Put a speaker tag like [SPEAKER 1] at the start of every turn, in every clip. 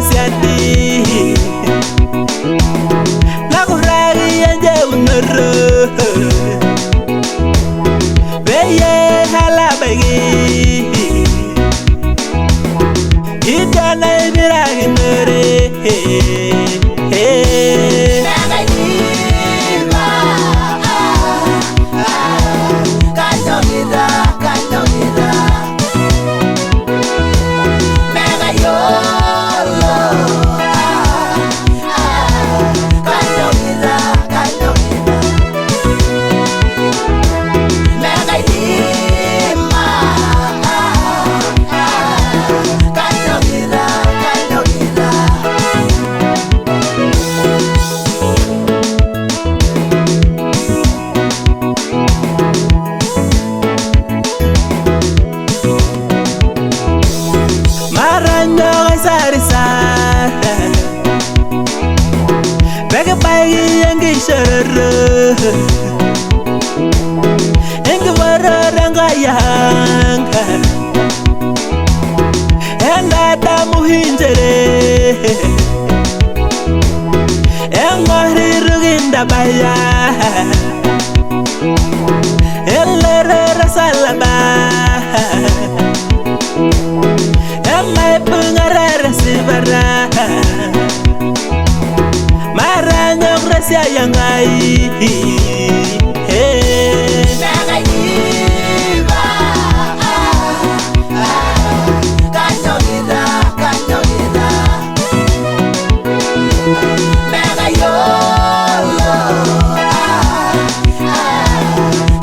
[SPEAKER 1] siadi Nakuragi anje unoro Beye halabagi Itana ibiragi nore Bega pagi yang gisara Enga waranga yang Enda tamu hinjere Enga hiruginda baya Ellere rasalaba Emai pungarara sibara Maranya gracia yang ai Mega diva Kanyo ida Mega yolo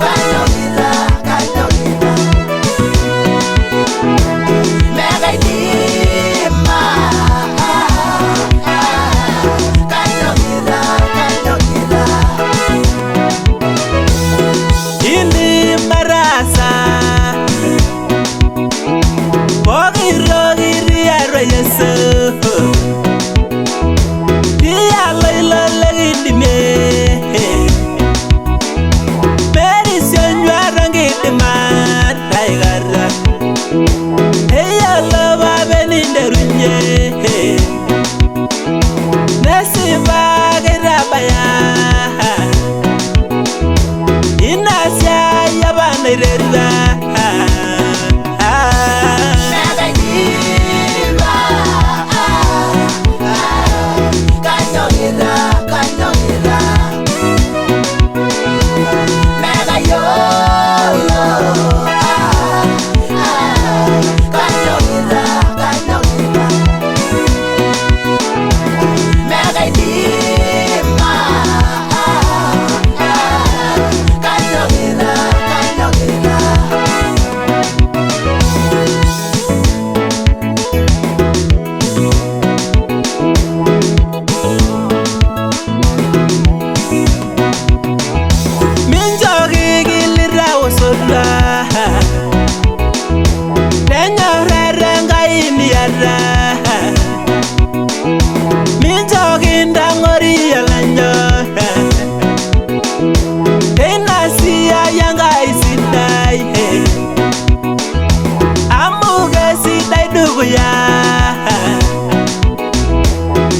[SPEAKER 1] Kanyo ida Mega diva Ini marasa Bogi rogi riaro yeso Dia loilo lagi di me Medisyon juarangi di mata gara Heya loba beninderunye Nesi bagira baya Inasia yabana irerwa Mega diva Kanyo ida Mega yolo Kanyo ida Mega diva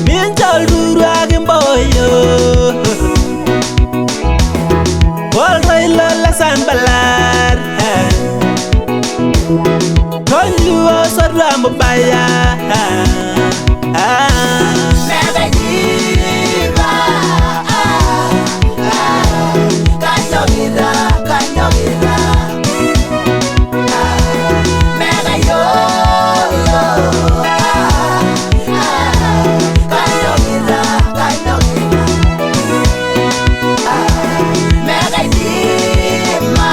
[SPEAKER 1] Minjol duru agim boyo Wolroy lola san balar Konjuo sorwa mbaya Mega diva Kanyo ida Mega yolo Kanyo ida Mega diva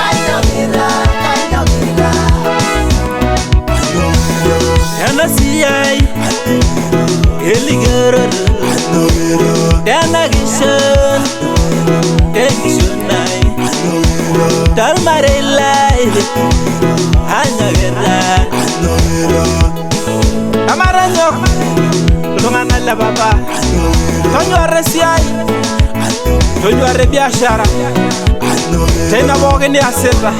[SPEAKER 1] Kanyo ida Yana siyai Eligero Yana gishan Tensionai Dalmarelai Hanya gerra Amaranyo Lungan ala baba Tonyo arresiai Tonyo arre biashara Tena boge ni aserra